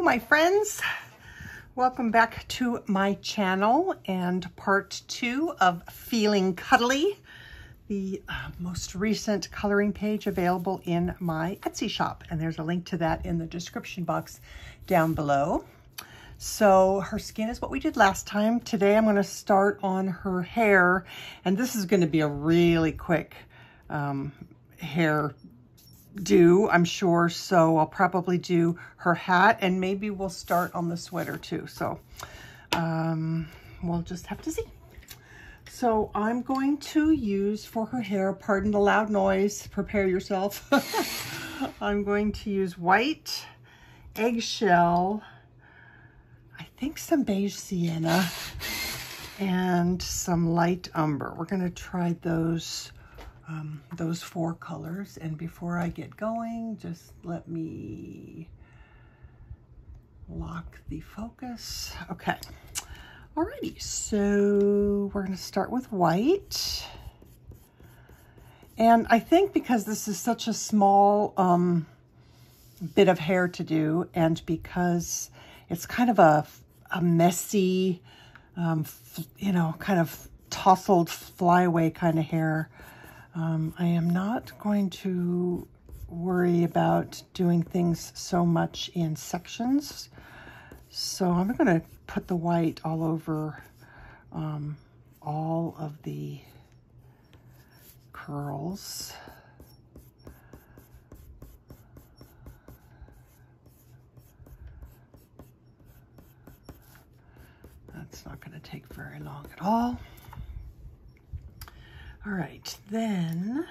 Hello, my friends. Welcome back to my channel and part 2 of Feeling Cuddly, the most recent coloring page available in my Etsy shop. And there's a link to that in the description box down below. So her skin is what we did last time. Today I'm going to start on her hair, and this is going to be a really quick hair do, I'm sure. So I'll probably do her hat, and maybe we'll start on the sweater too. So we'll just have to see. So I'm going to use for her hair, pardon the loud noise, prepare yourself. I'm going to use white, eggshell, I think some beige sienna, and some light umber. We're going to try those 4 colors. And before I get going, just let me lock the focus. Okay. Alrighty, so we're going to start with white. And I think because this is such a small bit of hair to do, and because it's kind of a messy, you know, kind of tousled flyaway kind of hair, I am not going to worry about doing things so much in sections. So I'm going to put the white all over all of the curls. That's not going to take very long at all. All right, then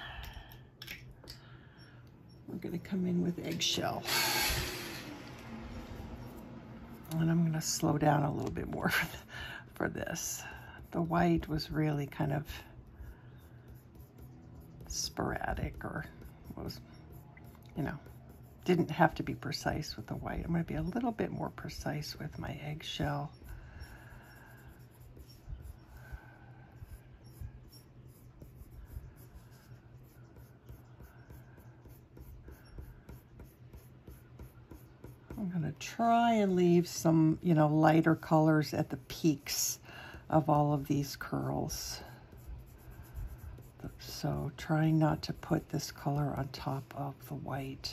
we're going to come in with eggshell. And I'm going to slow down a little bit more for this. The white was really kind of sporadic, or was, you know, didn't have to be precise with the white. I'm going to be a little bit more precise with my eggshell. I'm going to try and leave some, you know, lighter colors at the peaks of all of these curls. So trying not to put this color on top of the white.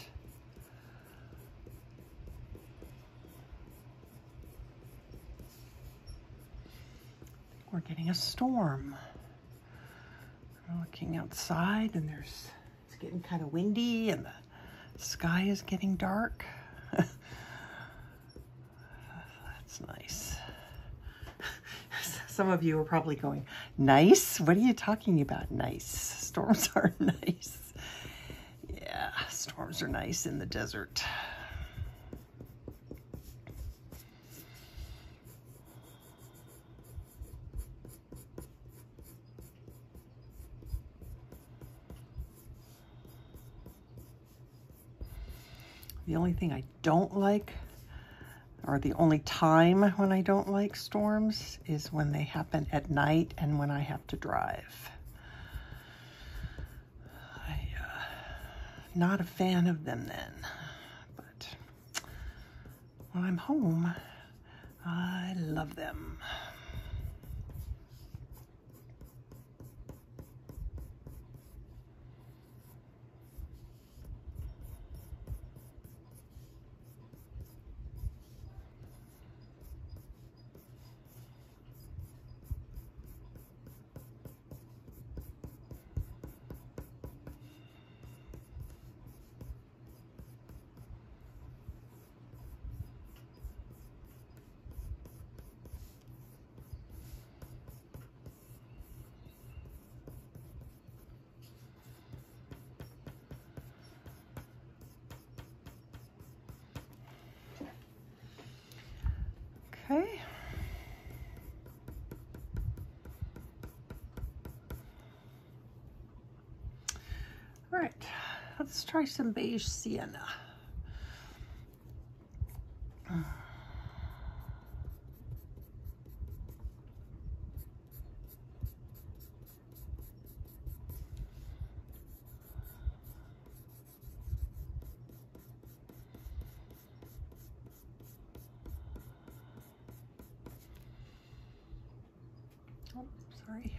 We're getting a storm. I'm looking outside, and it's getting kind of windy, and the sky is getting dark. That's nice. Some of you are probably going, nice? What are you talking about? Nice. Storms are nice. Yeah, storms are nice in the desert. The only thing I don't like, or the only time when I don't like storms, is when they happen at night and when I have to drive. Not a fan of them then, but when I'm home, I love them. Okay. All right, let's try some beige sienna. Sorry.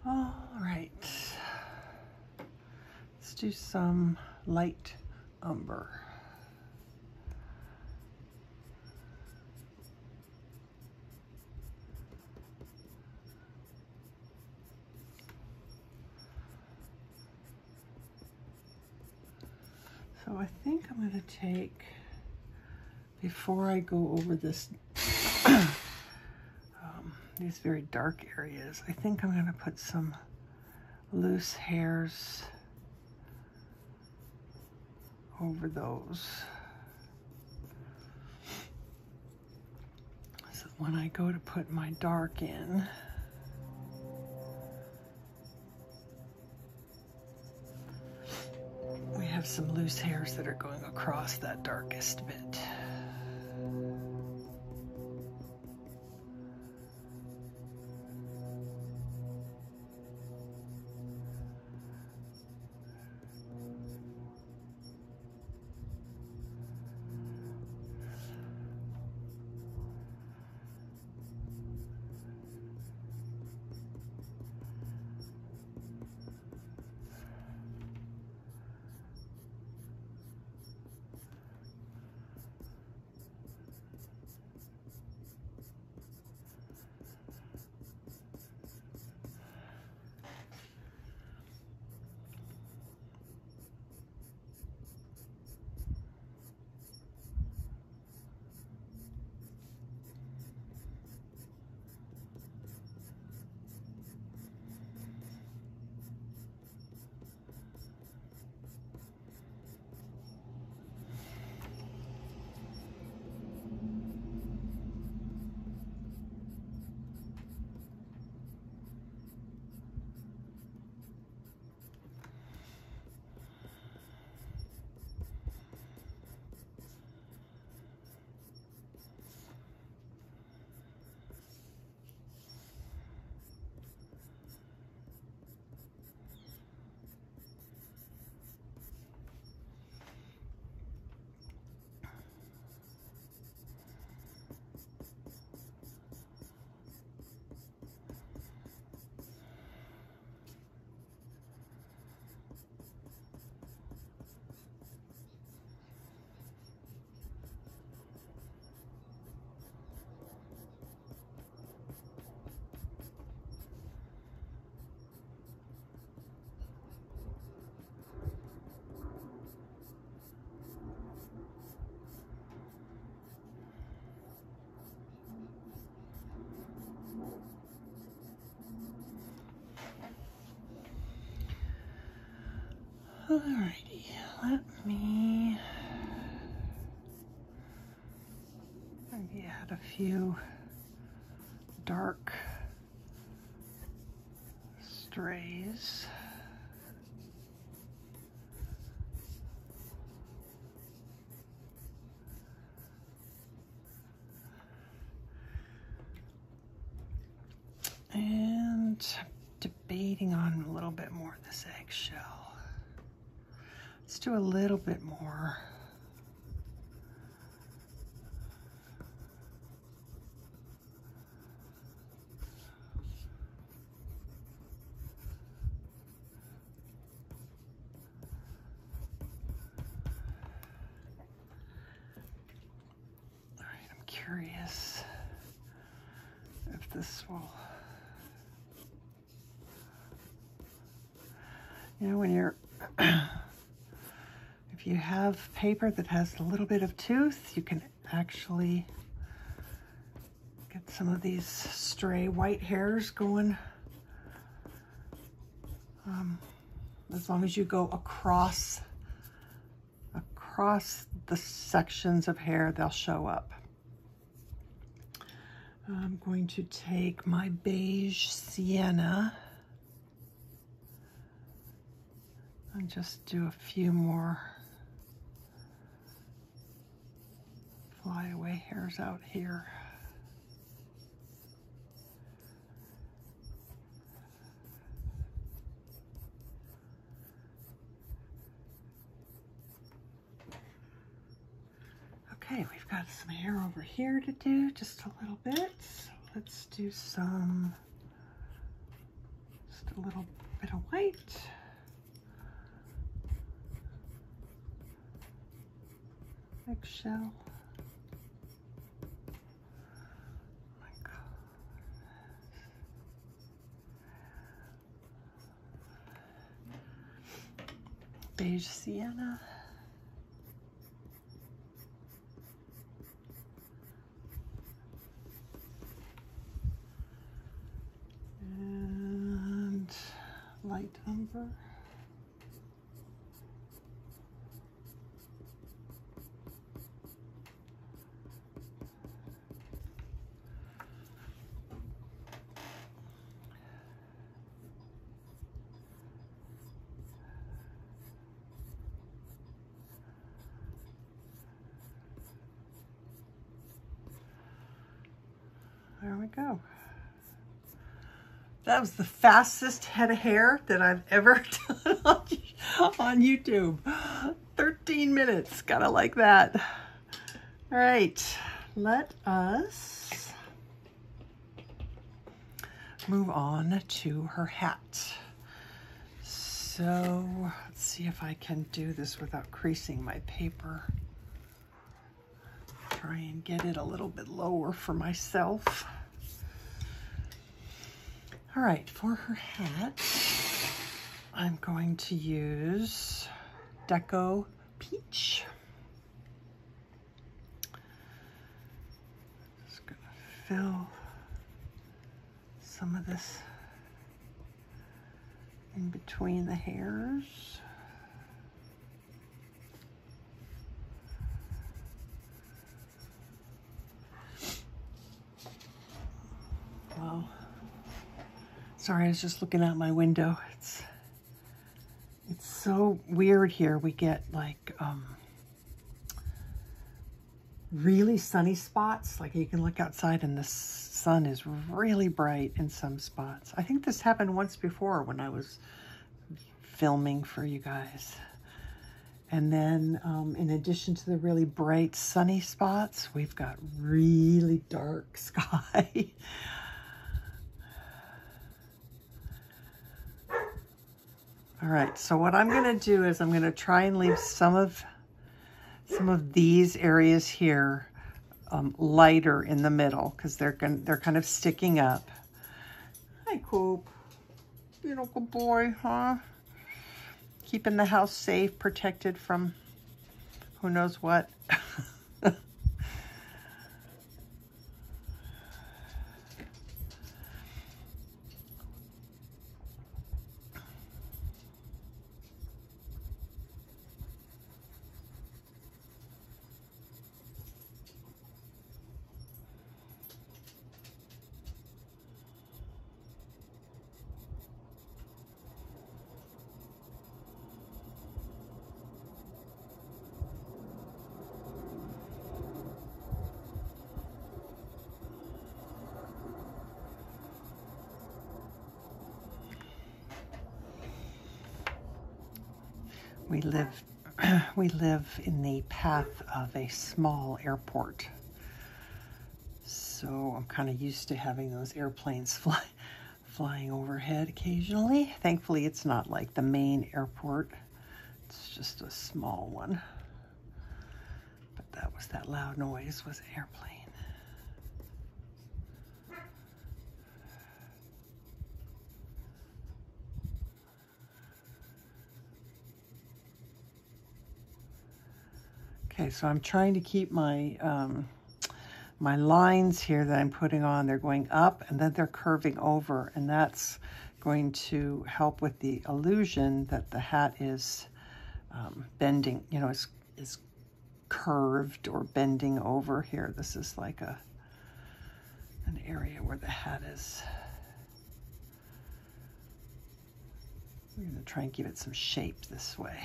All right, let's do some light umber. So I think I'm going to take, before I go over this these very dark areas, I think I'm going to put some loose hairs over those. So when I go to put my dark in, we have some loose hairs that are going across that darkest bit. Alrighty, let me maybe add a few dark strays. And debating on a little bit more of this eggshell. Let's do a little bit more. All right, I'm curious if this will, you know, when you're if you have paper that has a little bit of tooth, you can actually get some of these stray white hairs going. As long as you go across the sections of hair, they'll show up. I'm going to take my Beige Sienna and just do a few more flyaway hairs out here. Okay, we've got some hair over here to do, just a little bit. So let's do just a little bit of white. Eggshell. Oh my God. Beige Sienna. And light umber. There we go. That was the fastest head of hair that I've ever done on YouTube. 13 minutes, gotta like that. All right, let us move on to her hat. So let's see if I can do this without creasing my paper. Try and get it a little bit lower for myself. All right, for her hat, I'm going to use Deco Peach. Just gonna fill some of this in between the hairs. Wow. Sorry, I was just looking out my window. It's so weird here. We get like really sunny spots. Like you can look outside and the sun is really bright in some spots. I think this happened once before when I was filming for you guys. And then in addition to the really bright sunny spots, we've got really dark sky. All right, so what I'm gonna do is I'm gonna try and leave some of these areas here lighter in the middle because they're kind of sticking up. Hi, Coop. Beautiful boy, huh? Keeping the house safe, protected from who knows what. We live we live in the path of a small airport. So I'm kind of used to having those airplanes flying overhead occasionally. Thankfully, it's not like the main airport. It's just a small one. But that loud noise was an airplane. Okay, so I'm trying to keep my my lines here that I'm putting on. They're going up and then they're curving over, and that's going to help with the illusion that the hat is bending, you know, is curved or bending over here. This is like an area where the hat is. I'm going to try and give it some shape this way.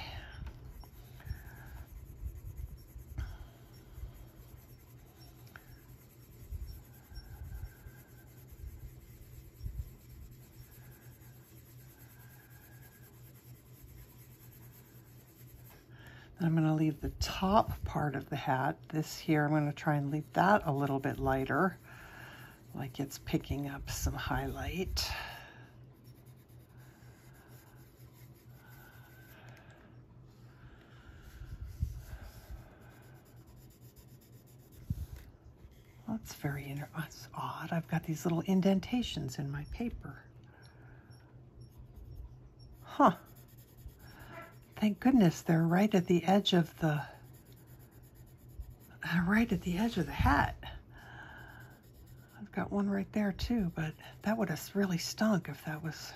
I'm going to leave the top part of the hat, this here, I'm going to try and leave that a little bit lighter, like it's picking up some highlight. That's that's odd. I've got these little indentations in my paper. Huh. Thank goodness they're right at the edge of the hat. I've got one right there too, but that would have really stunk if that was,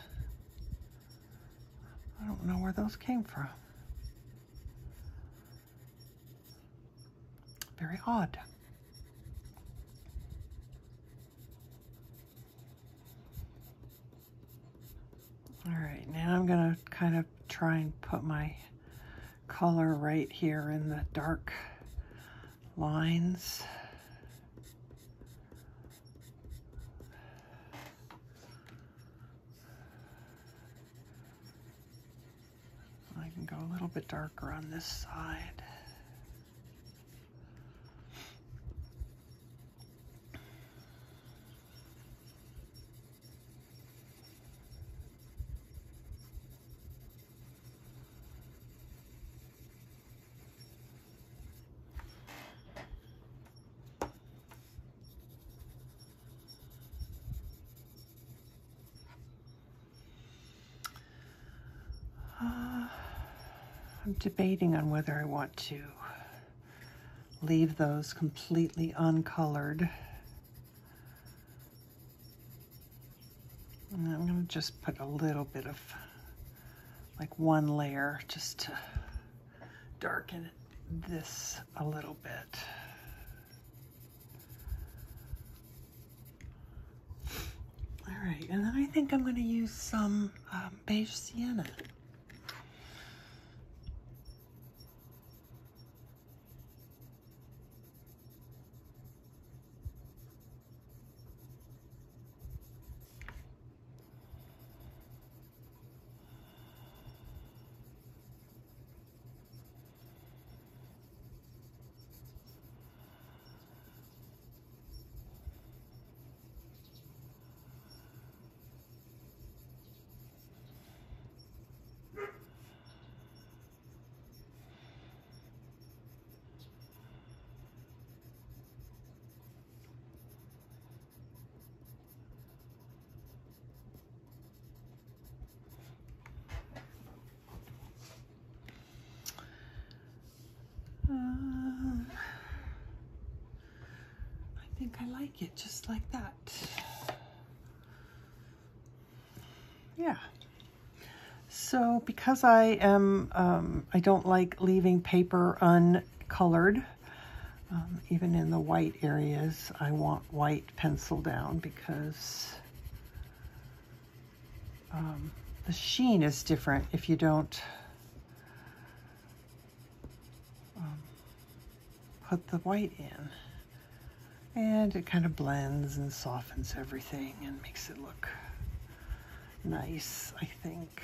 I don't know where those came from. Very odd. All right, now I'm gonna kind of try and put my color right here in the dark lines. I can go a little bit darker on this side. I'm debating on whether I want to leave those completely uncolored. And I'm going to just put a little bit of, like one layer, just to darken this a little bit. All right, and then I think I'm going to use some Beige Sienna. I think I like it just like that. Yeah. So because I am, I don't like leaving paper uncolored, even in the white areas, I want white pencil down because the sheen is different if you don't put the white in. And it kind of blends and softens everything and makes it look nice, I think.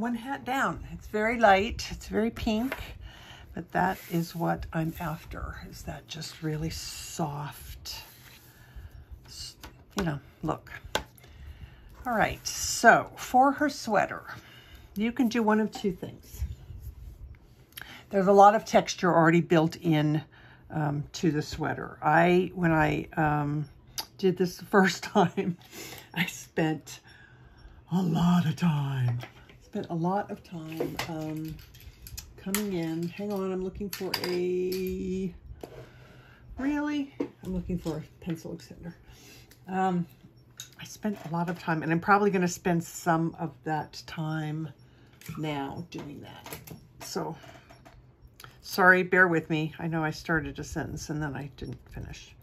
one hat down. It's very light, it's very pink, but that is what I'm after, is that just really soft, you know, look. All right, so for her sweater, you can do one of two things. There's a lot of texture already built in to the sweater. When I did this the first time, I spent a lot of time. Coming in. Hang on, I'm looking for a, really? I'm looking for a pencil extender. I spent a lot of time, and I'm probably going to spend some of that time now doing that. So, sorry, bear with me. I know I started a sentence and then I didn't finish.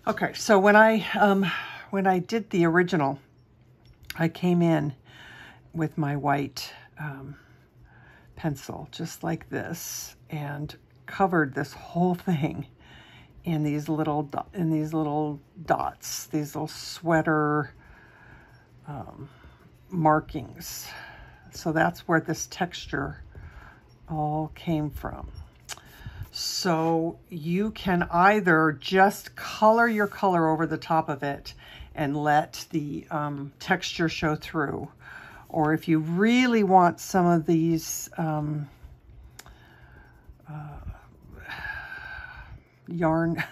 Okay, so when I did the original, I came in with my white pencil, just like this, and covered this whole thing in these little dots, these little sweater markings. So that's where this texture all came from. So you can either just color your color over the top of it and let the texture show through, or if you really want some of these yarn,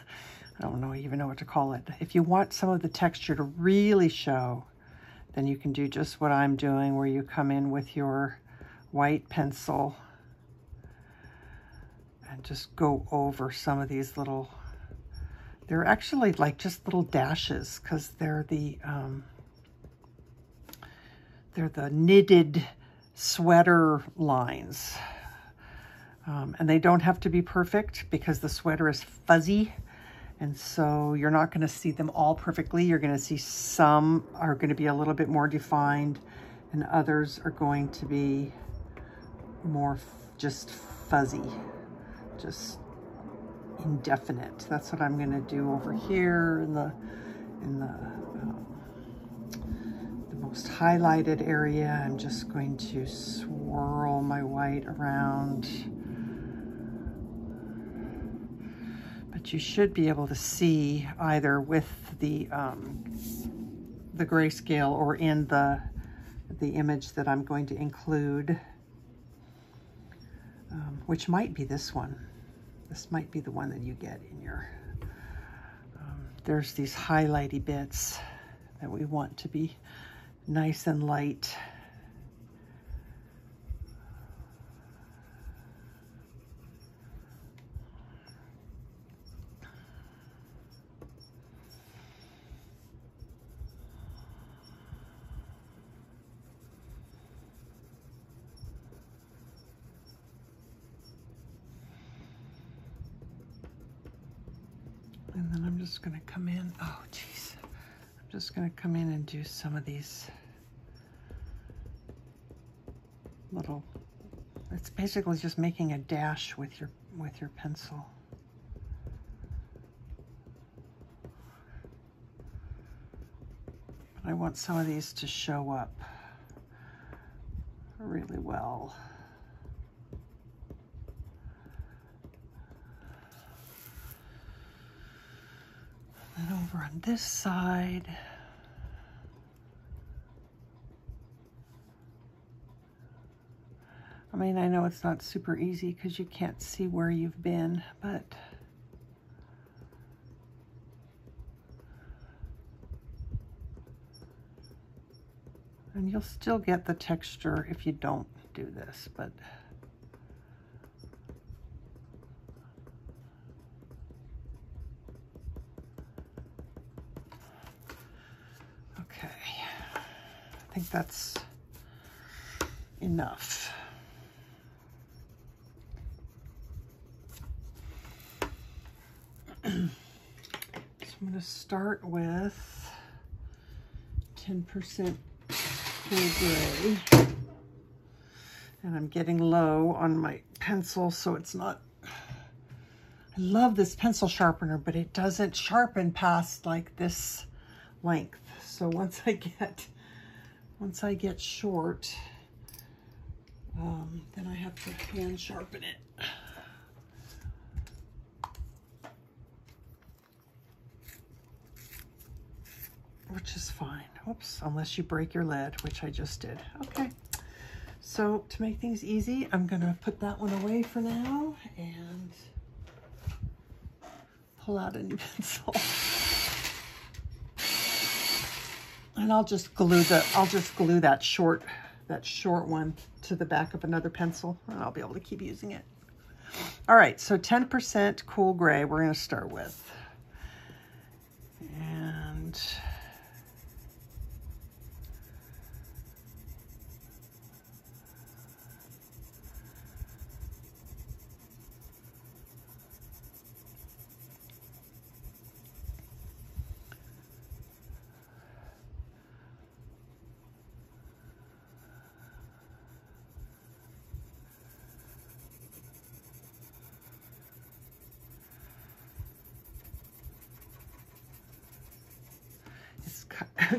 I don't even know what to call it. If you want some of the texture to really show, then you can do just what I'm doing, where you come in with your white pencil and just go over some of these little, they're actually like just little dashes, because they're the knitted sweater lines. And they don't have to be perfect, because the sweater is fuzzy, and so you're not going to see them all perfectly. You're going to see some are going to be a little bit more defined, and others are going to be more just fuzzy, just indefinite. That's what I'm going to do over here in the most highlighted area. I'm just going to swirl my white around. But you should be able to see, either with the grayscale or in the image that I'm going to include, which might be this one. This might be the one that you get in your, there's these highlighty bits that we want to be nice and light. And then I'm just going to come in, oh geez, I'm just going to come in and do some of these little, it's basically just making a dash with your pencil. But I want some of these to show up really well. And over on this side, I mean, I know it's not super easy because you can't see where you've been, but and you'll still get the texture if you don't do this, but okay, I think that's enough. So I'm going to start with 10% Cool Gray, and I'm getting low on my pencil, so it's not, I love this pencil sharpener, but it doesn't sharpen past like this length. So once I get short, then I have to hand sharpen it. Which is fine. Oops, unless you break your lead, which I just did. Okay. So to make things easy, I'm going to put that one away for now and pull out a new pencil. And I'll just glue that short one to the back of another pencil, and I'll be able to keep using it. All right, so 10% cool gray we're going to start with. And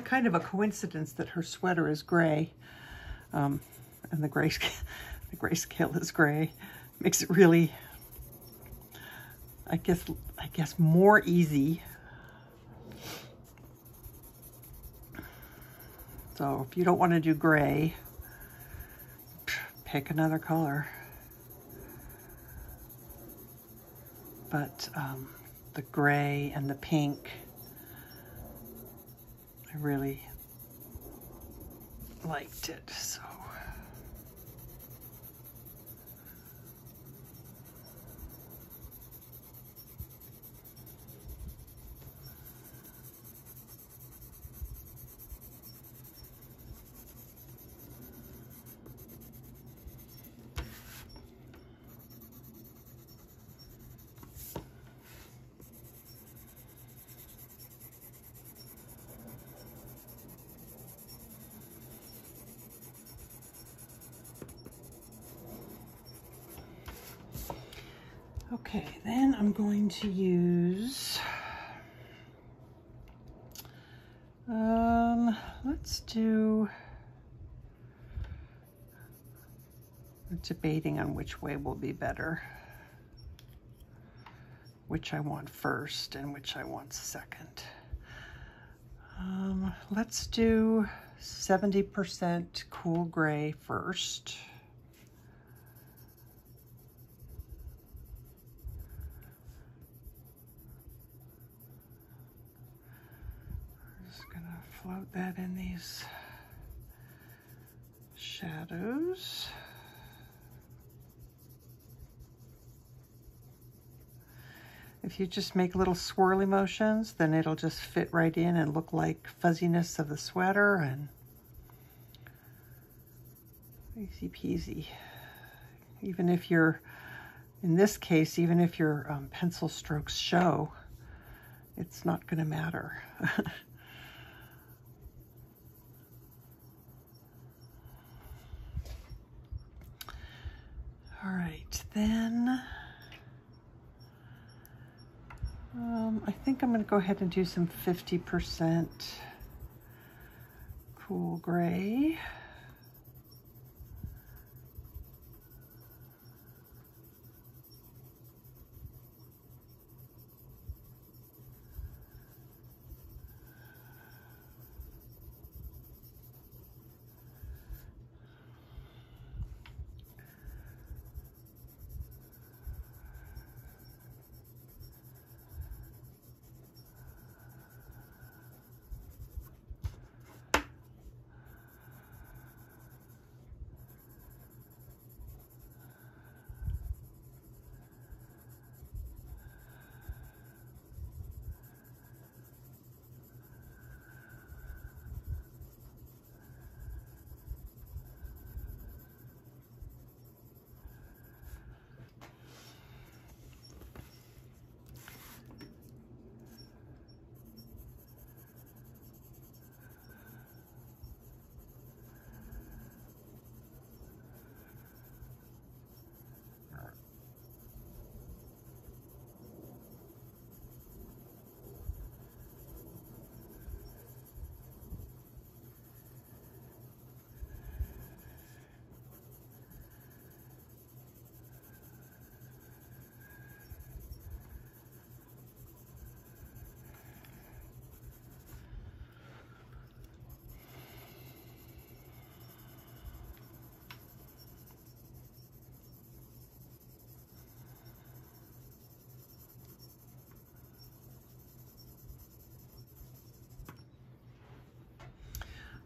kind of a coincidence that her sweater is gray, and the grayscale is gray. Makes it really, I guess more easy. So if you don't want to do gray, pick another color. But the gray and the pink, I really liked it, so. Okay, then I'm going to use, let's do, I'm debating on which way will be better, which I want first and which I want second. Let's do 70% cool gray first. Float that in these shadows. If you just make little swirly motions, then it'll just fit right in and look like fuzziness of the sweater, and easy peasy. Even if you're, in this case, even if your pencil strokes show, it's not going to matter. All right, then I think I'm going to go ahead and do some 50% cool gray.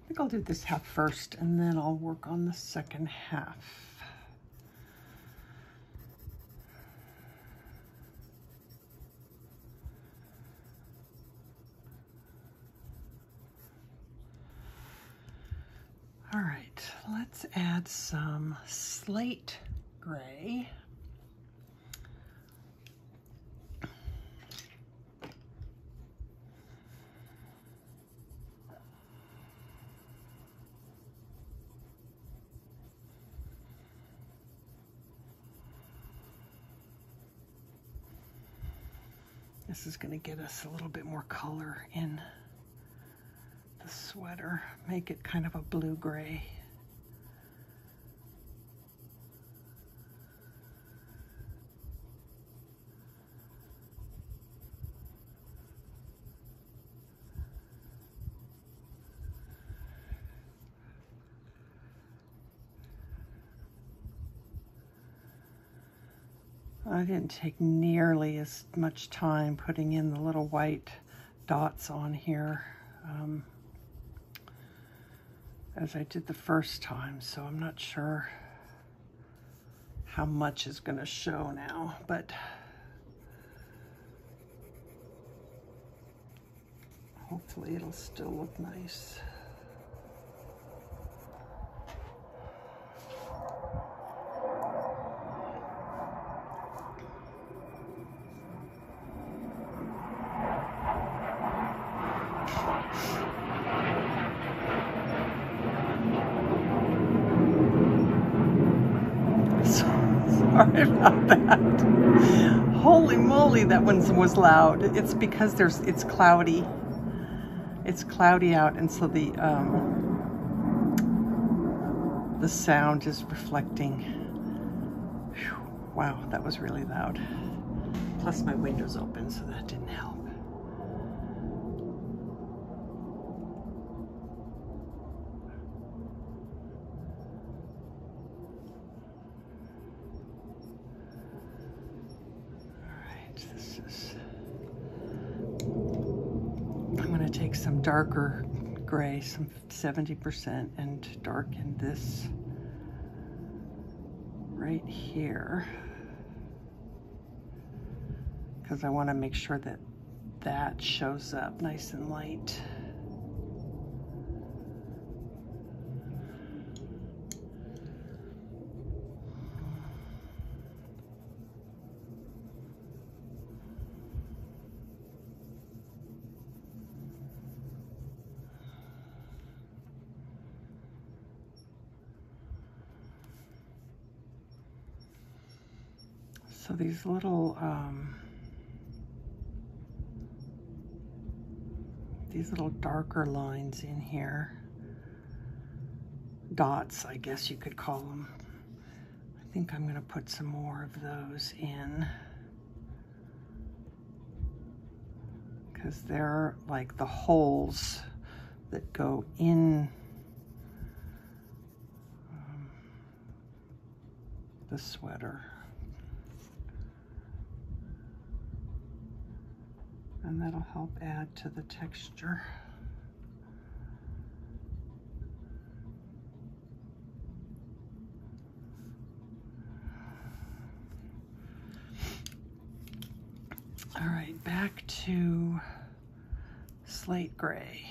I think I'll do this half first, and then I'll work on the second half. All right, let's add some Slate Grey. This is going to get us a little bit more color in the sweater, make it kind of a blue-gray. I didn't take nearly as much time putting in the little white dots on here as I did the first time, so I'm not sure how much is going to show now, but hopefully it'll still look nice. Sorry about that. Holy moly, that one was loud. It's because it's cloudy. It's cloudy out, and so the sound is reflecting. Whew. Wow, that was really loud. Plus my window's open, so that didn't help. Take some darker gray, some 70%, and darken this right here, because I want to make sure that that shows up nice and light. So these little darker lines in here, dots, I guess you could call them. I think I'm going to put some more of those in, because they're like the holes that go in the sweater. And that'll help add to the texture. All right, back to Slate Grey.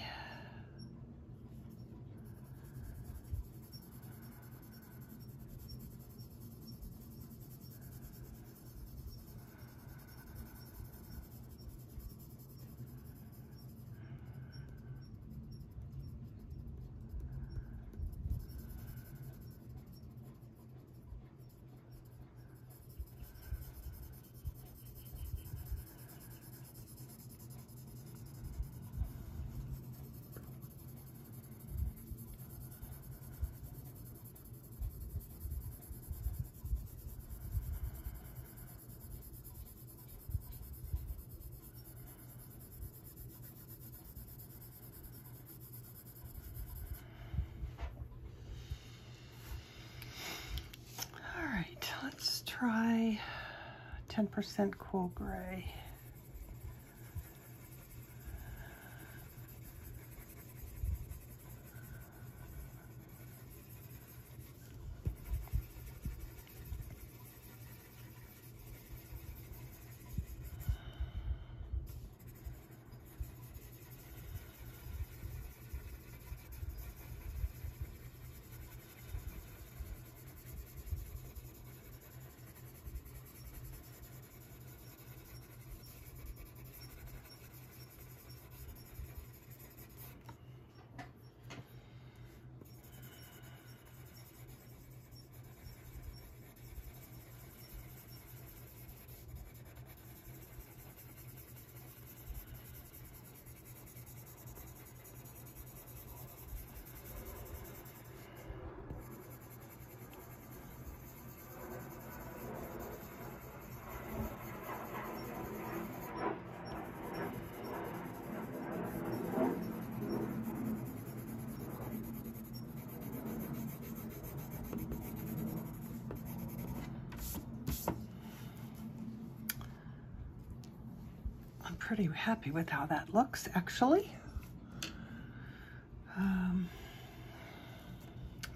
Let's try 10% cool gray. pretty happy with how that looks, actually.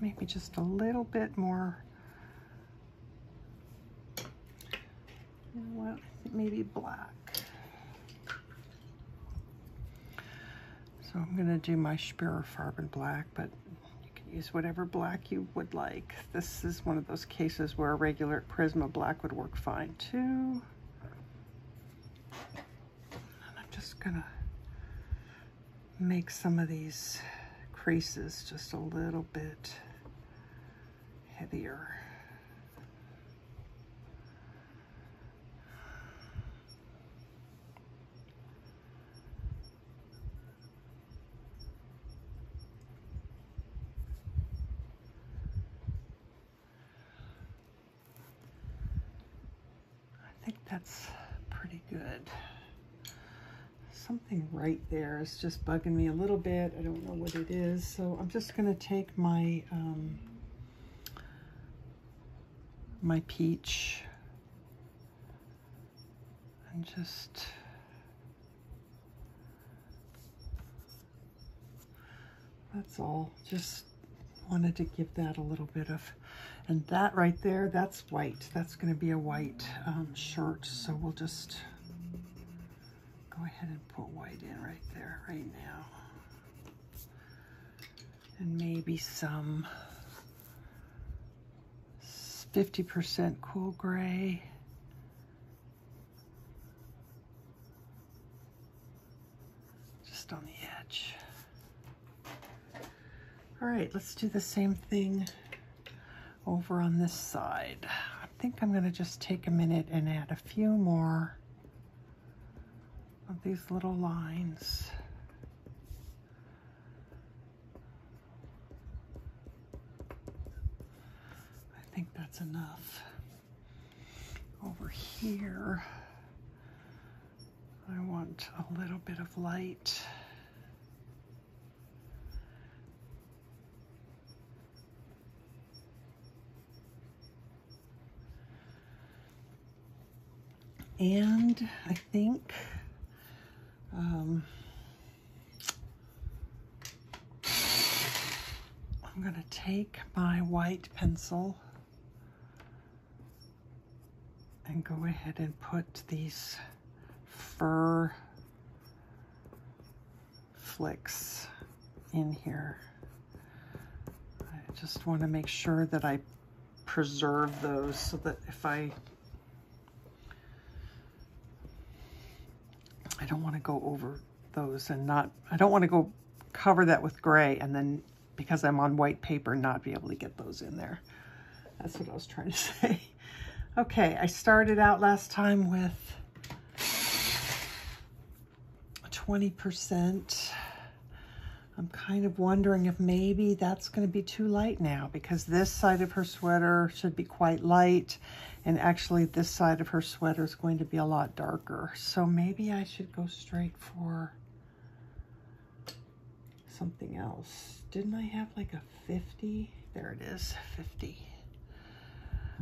Maybe just a little bit more. You know what? Maybe black. So I'm going to do my Springhill black, but you can use whatever black you would like. This is one of those cases where a regular Prisma black would work fine too. And I'm just going to make some of these creases just a little bit heavier. I think that's pretty good. Something right there is just bugging me a little bit. I don't know what it is. So I'm just going to take my my peach and just that's all. Just wanted to give that a little bit of, and that right there, that's white. That's going to be a white shirt. So we'll just go ahead and put white in right there, right now. And maybe some 50% cool gray. Just on the edge. All right, let's do the same thing over on this side. I think I'm gonna just take a minute and add a few more of these little lines. I think that's enough. Over here, I want a little bit of light. And I think I'm going to take my white pencil and go ahead and put these fur flicks in here. I just want to make sure that I preserve those so that if I don't want to go over those and not, I don't want to go cover that with gray and then because I'm on white paper not be able to get those in there. That's what I was trying to say. Okay, I started out last time with 20%. I'm kind of wondering if maybe that's going to be too light now because this side of her sweater should be quite light and actually this side of her sweater is going to be a lot darker. So maybe I should go straight for something else. Didn't I have like a 50? There it is, 50.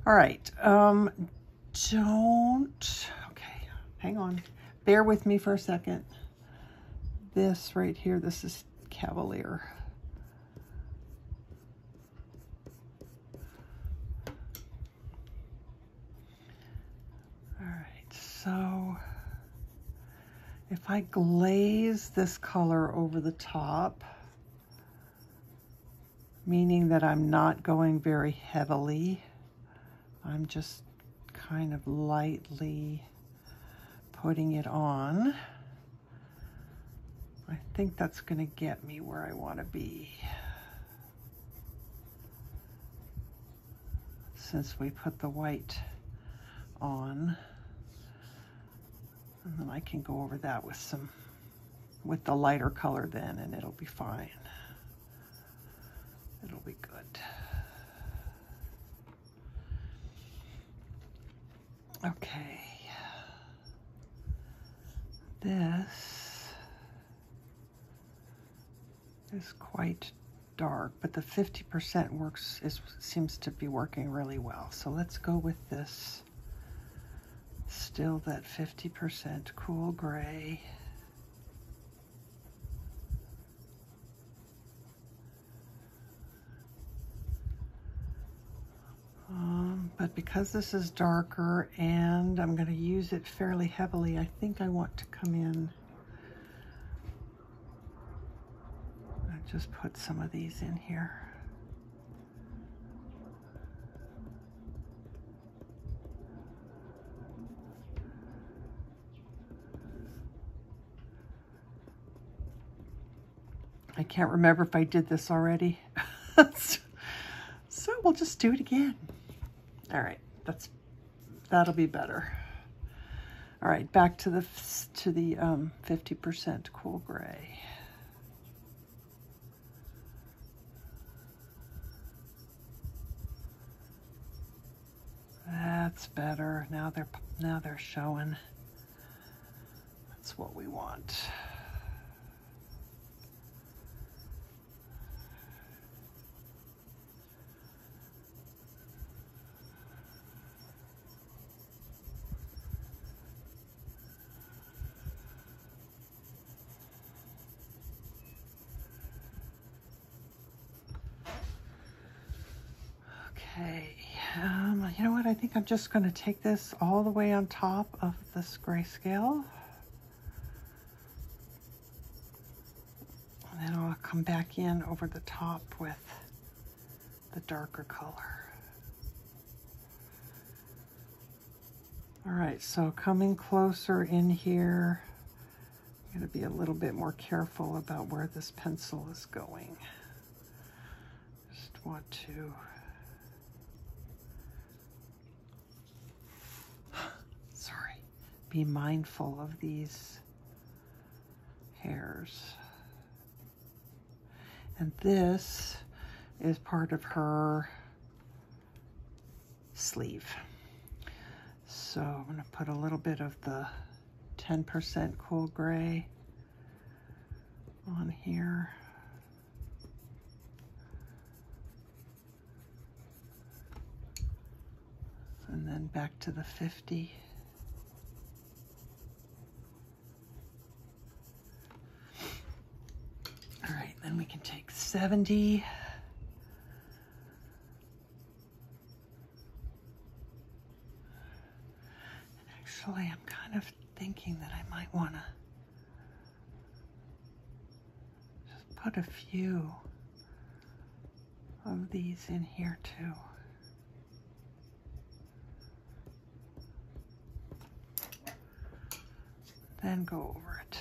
All right, okay, hang on. Bear with me for a second. This right here, this is Cavalier. All right, so if I glaze this color over the top, meaning that I'm not going very heavily, I'm just kind of lightly putting it on. I think that's going to get me where I want to be. Since we put the white on, and then I can go over that with the lighter color then, and it'll be fine. It'll be good. Okay. This is quite dark, but the 50% seems to be working really well. So let's go with this Still that 50% cool gray. But because this is darker and I'm going to use it fairly heavily, I think I want to come in and just put some of these in here. I can't remember if I did this already. So we'll just do it again. All right, that'll be better. All right, back to the 50% cool gray. That's better. Now they're showing. That's what we want. Okay, you know what? I think I'm just going to take this all the way on top of this grayscale. And then I'll come back in over the top with the darker color. All right, so coming closer in here, I'm going to be a little bit more careful about where this pencil is going. Just want to be mindful of these hairs. And this is part of her sleeve. So I'm going to put a little bit of the 10% cool gray on here. And then back to the 50. All right, then we can take 70. Actually, I'm kind of thinking that I might want to just put a few of these in here too. Then go over it.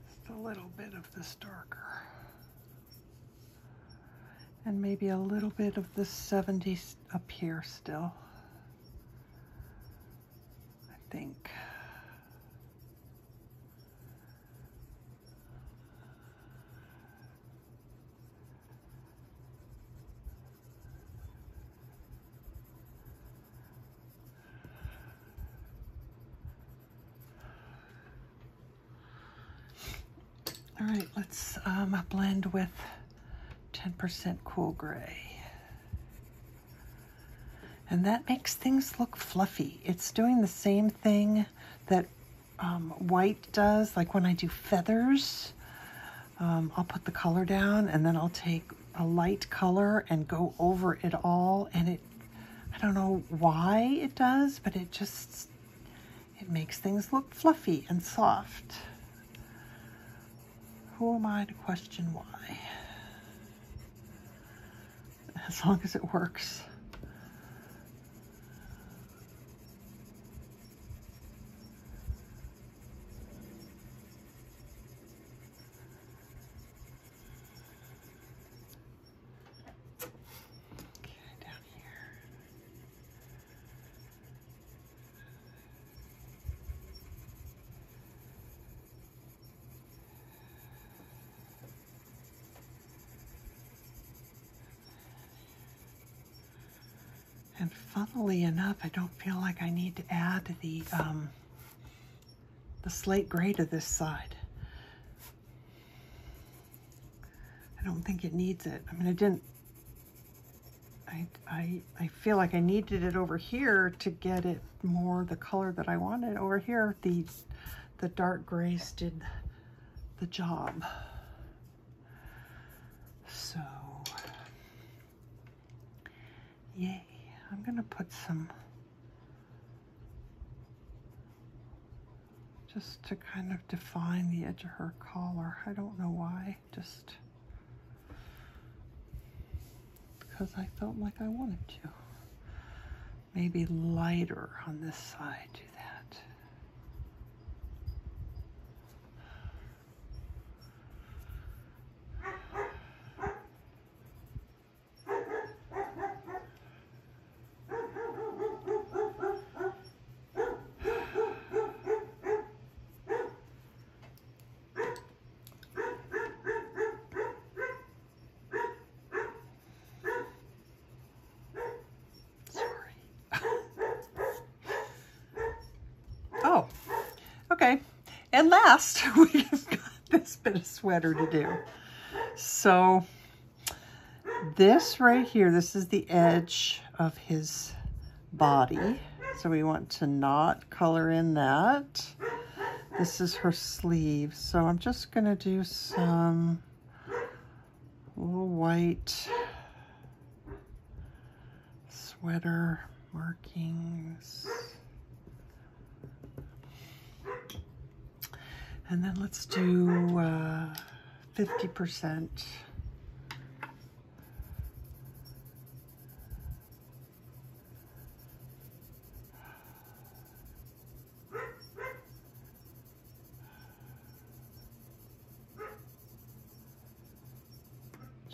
Just a little bit of this darker. And maybe a little bit of the 70 up here still, I think. All right, let's blend with 10% cool gray. And that makes things look fluffy. It's doing the same thing that white does, like when I do feathers. I'll put the color down and then I'll take a light color and go over it all, and I don't know why it does, but it makes things look fluffy and soft. Who am I to question why? As long as it works. And funnily enough, I don't feel like I need to add the slate gray to this side. I don't think it needs it. I mean, I didn't, I feel like I needed it over here to get it more the color that I wanted. Over here, the dark grays did the job. So, yay. I'm gonna put some, just to kind of define the edge of her collar. I don't know why, just because I felt like I wanted to. Maybe lighter on this side, do that. Oh, okay. And last, we've got this bit of sweater to do. So this right here, this is the edge of his body. So we want to not color in that. This is her sleeve. So I'm just gonna do some little white sweater markings. And then let's do 50%.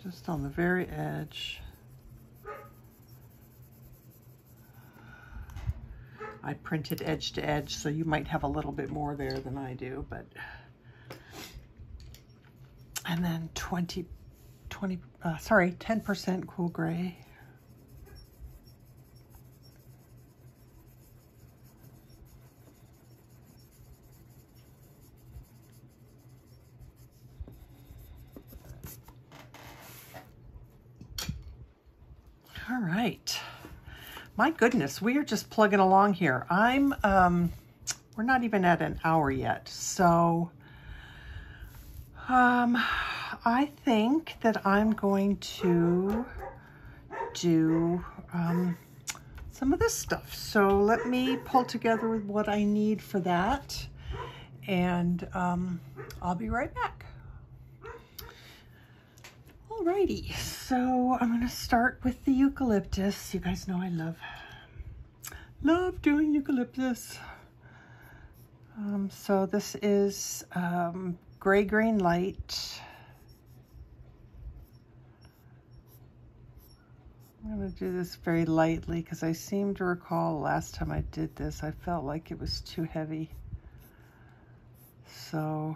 Just on the very edge. I printed edge to edge, so you might have a little bit more there than I do, but. And then 10% cool gray. All right. My goodness, we are just plugging along here. We're not even at an hour yet. So, I think that I'm going to do some of this stuff. So let me pull together what I need for that, and I'll be right back. Alrighty, so I'm gonna start with the eucalyptus. You guys know I love doing eucalyptus. So this is Green Light. I'm going to do this very lightly because I seem to recall last time I did this, I felt like it was too heavy. So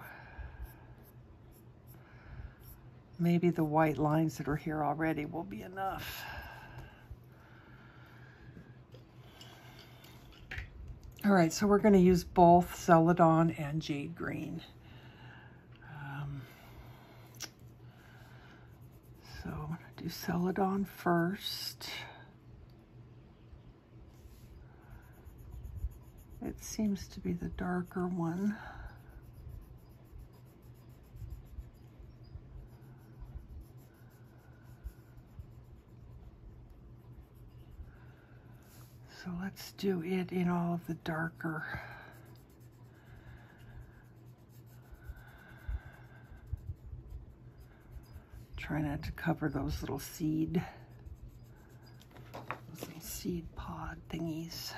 maybe the white lines that are here already will be enough. All right, so we're going to use both Celadon and Jade Green. So I'm going to do Celadon first. It seems to be the darker one. So let's do it in all of the darker. Try not to cover those little seed pod thingies.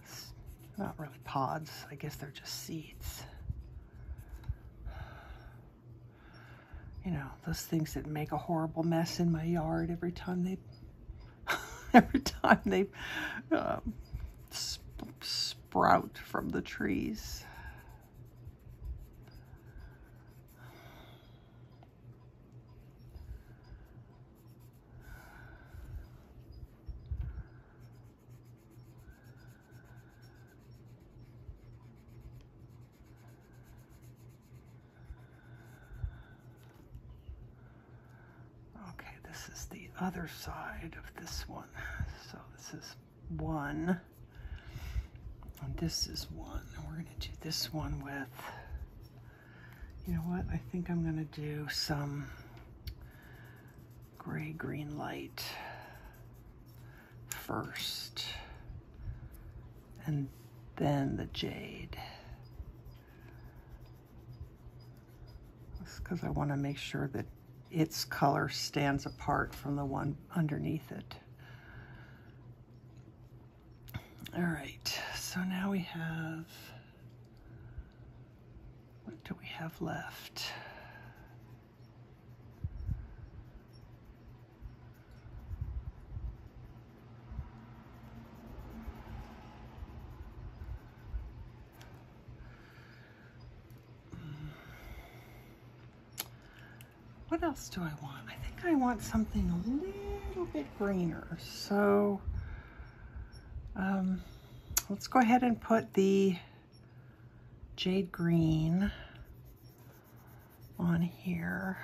It's not really pods, I guess they're just seeds. You know, those things that make a horrible mess in my yard every time they sprout from the trees. this is the other side of this one. So this is one, and this is one. And we're gonna do this one with, you know what? I think I'm gonna do some gray green light first, and then the jade. That's because I want to make sure that its color stands apart from the one underneath it. All right, so now we have, what do we have left? What else do I want? I think I want something a little bit greener. So let's go ahead and put the Jade Green on here.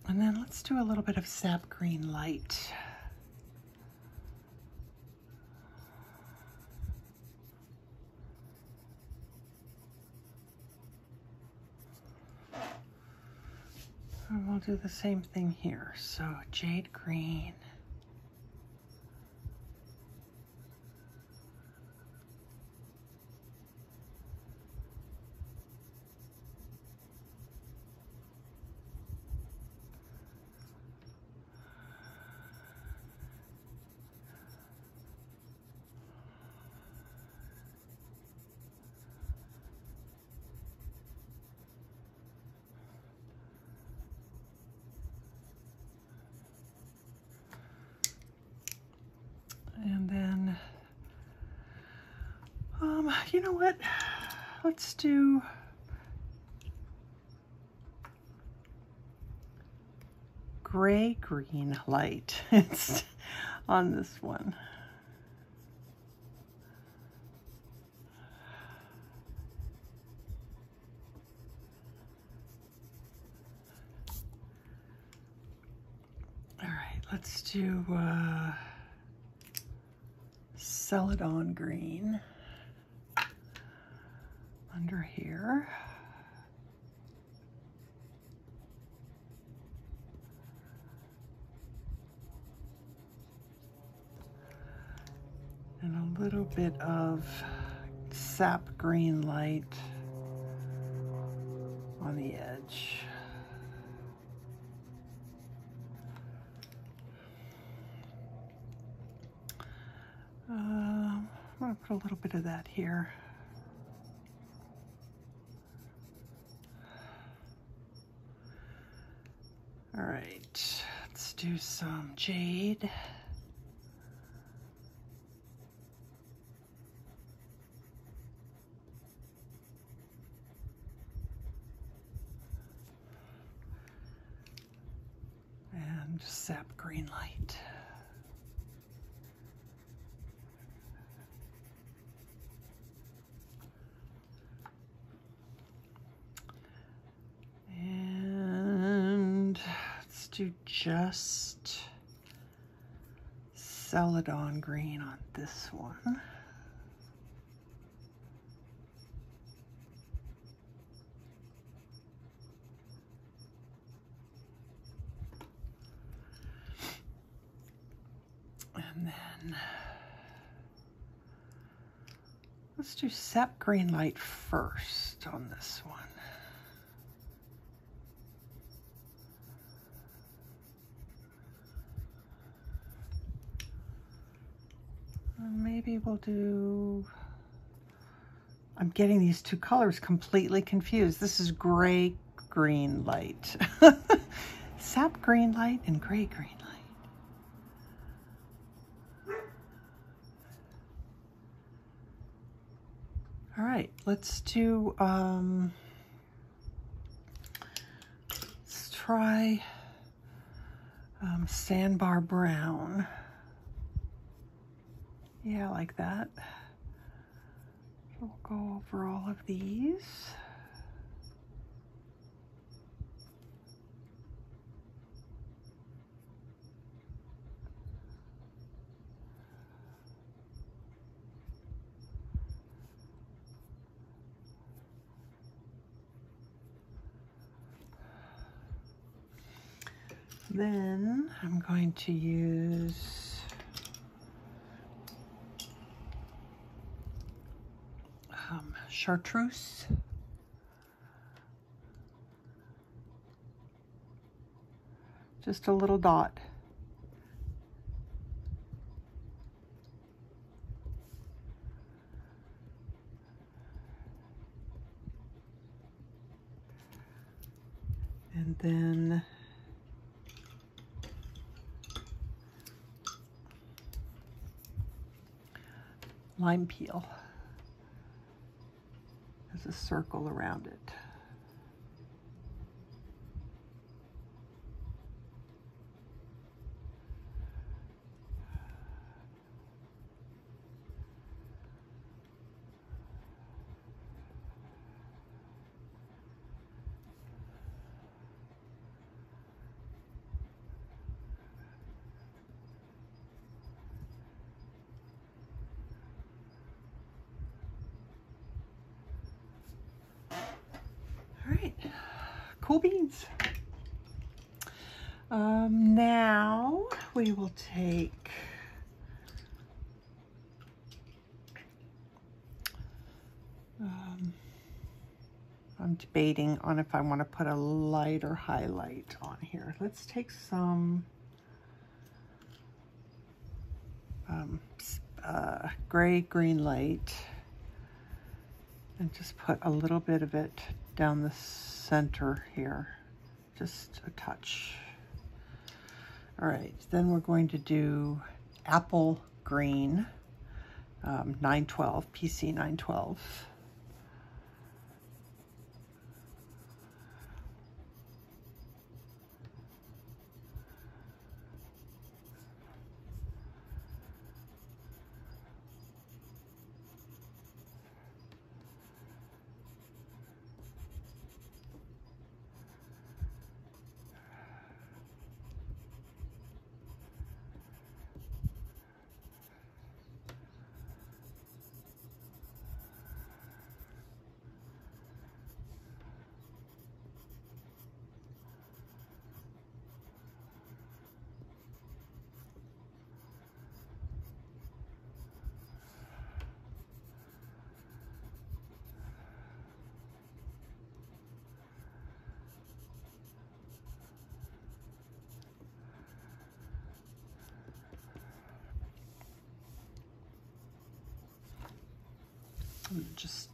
And then let's do a little bit of Sap Green Light. And we'll do the same thing here. So Jade Green. And then, you know what? Let's do gray green light. It's on this one. All right, let's do Celadon Green under here. And a little bit of Sap Green Light on the edge. I'm going to put a little bit of that here. All right, let's do some jade. And Sap Green Light. Do just Celadon Green on this one. And then let's do Sap Green Light first on this one. Maybe we'll do, I'm getting these two colors completely confused. This is gray green light. Sap Green Light and gray green light. All right. right, let's do, let's try Sandbar Brown. Yeah, I like that. We'll go over all of these. Then I'm going to use Chartreuse. Just a little dot. And then Limepeel as a circle around it. All right, cool beans. Now we will take I'm debating on if I want to put a light or highlight on here. Let's take some Green Light and just put a little bit of it down the center here, just a touch. All right, then we're going to do Apple Green, 912, PC 912. I'm gonna just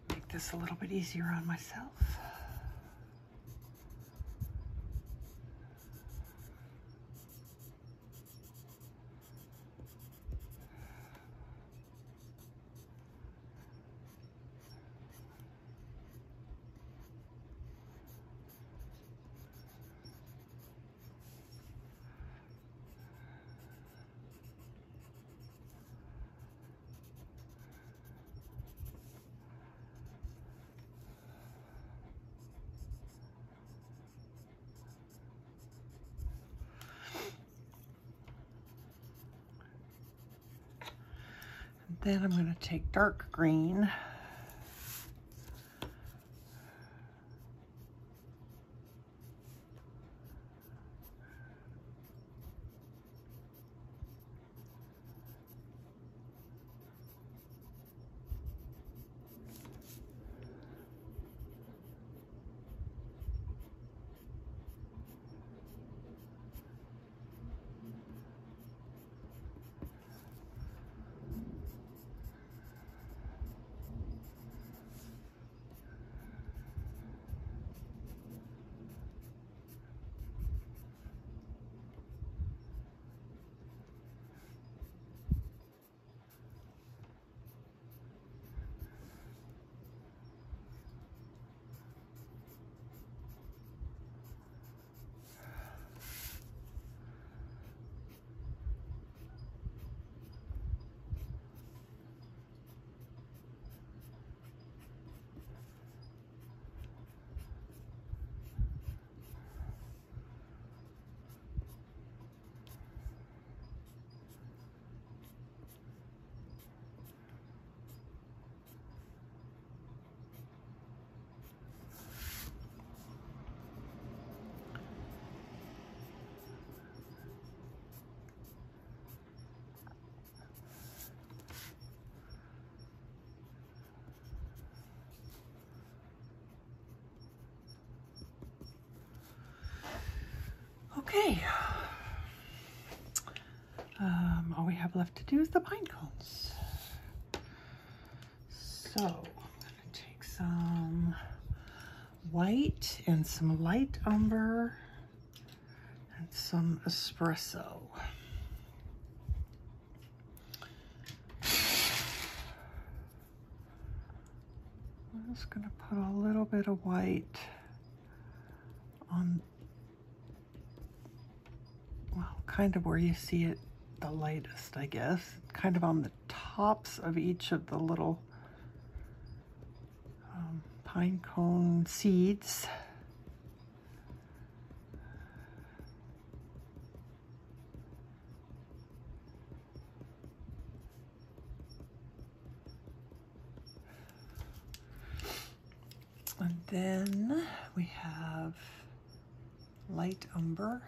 make this a little bit easier on myself. Then I'm going to take dark green . Okay. All we have left to do is the pine cones. So I'm going to take some white and some light umber and some espresso. I'm just going to put a little bit of white on, well, kind of where you see it the lightest, I guess. Kind of on the tops of each of the little pine cone seeds. And then we have light umber.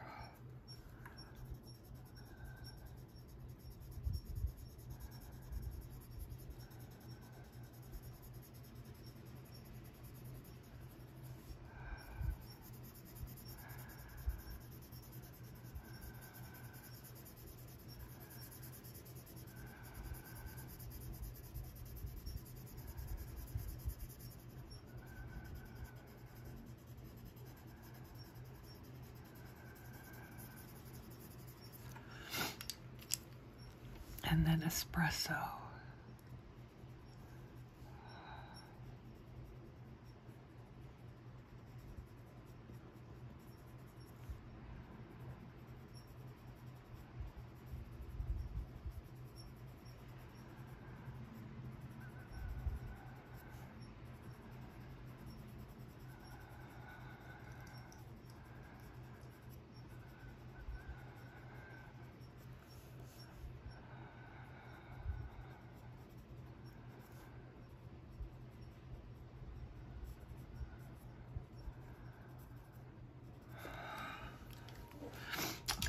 And then espresso.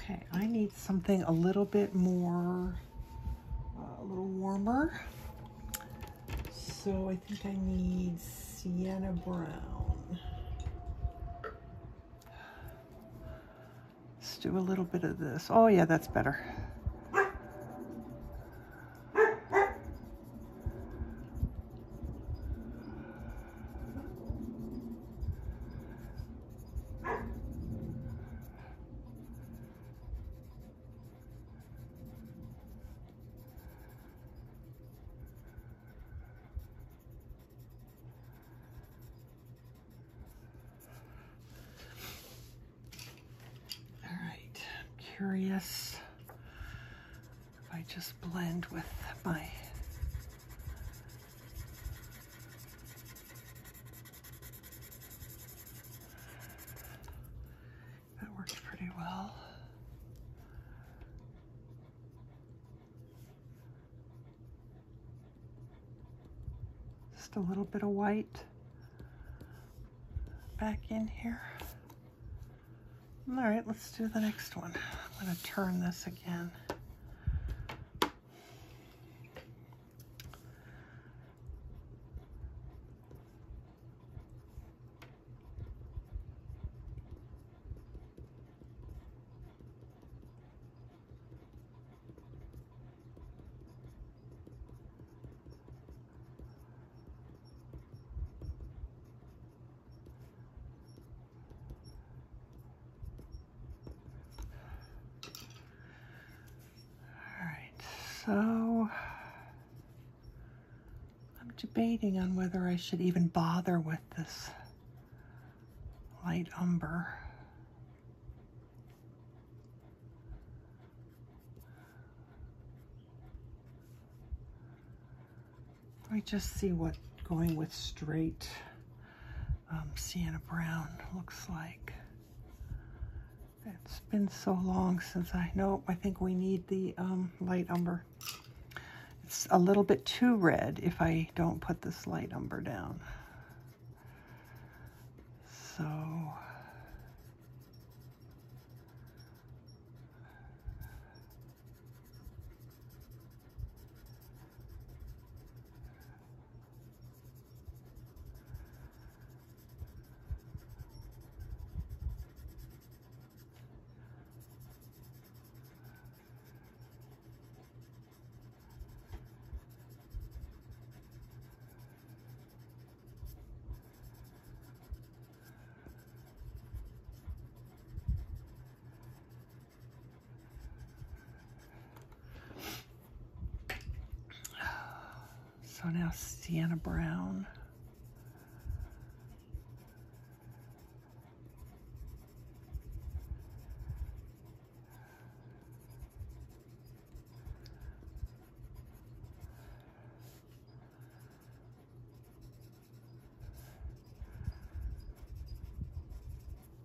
Okay, I need something a little bit more, a little warmer. So I think I need Sienna Brown. Let's do a little bit of this. Oh yeah, that's better. Curious if I just blend with my that works pretty well. Just a little bit of white back in here. All right, let's do the next one. I'm going to turn this again. So I'm debating on whether I should even bother with this light umber. Let me just see what going with straight Sienna Brown looks like. It's been so long since I think we need the light umber. It's a little bit too red if I don't put this light umber down. So So now Sienna Brown.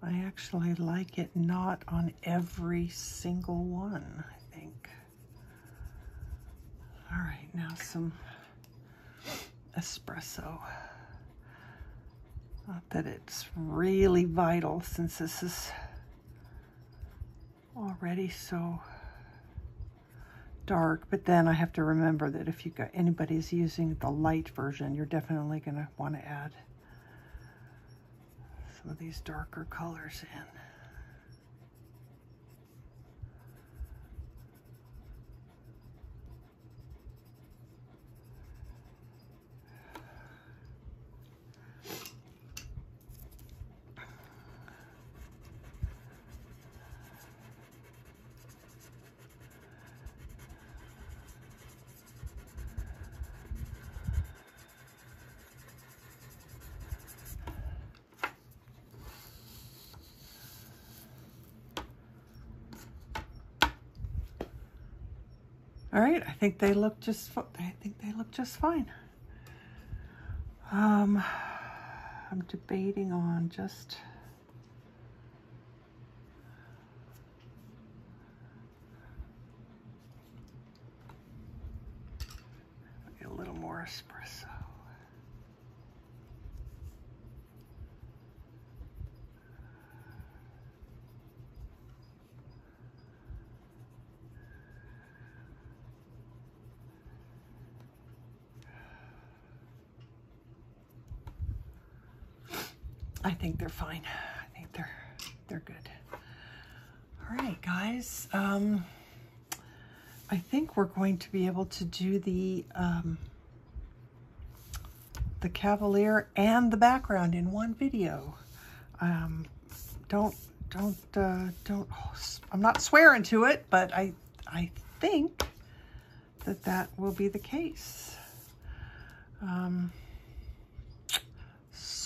I actually like it not on every single one, I think. All right, now some Espresso. Not that it's really vital since this is already so dark, but then I have to remember that if you got anybody's using the light version, you're definitely going to want to add some of these darker colors in. All right, I think they look just fine. I'm debating on just a little more espresso. I think they're fine. I think they're good. All right, guys. I think we're going to be able to do the Cavalier and the background in one video. I'm not swearing to it, but I think that will be the case.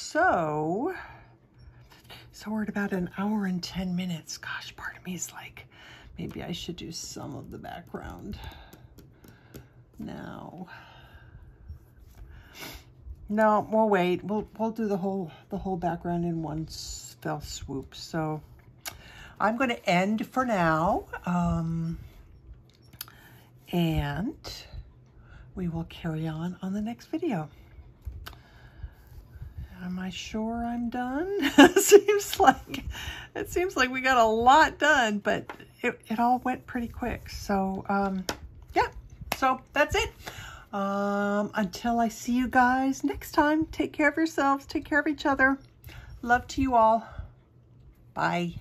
So we're at about an hour and 10 minutes. Gosh, part of me is like, maybe I should do some of the background now. No, we'll wait. We'll do the whole background in one fell swoop. So I'm going to end for now, and we will carry on the next video. Am I sure I'm done? It seems like we got a lot done, but it all went pretty quick. So yeah, so that's it. Until I see you guys next time, take care of yourselves, take care of each other. Love to you all. Bye.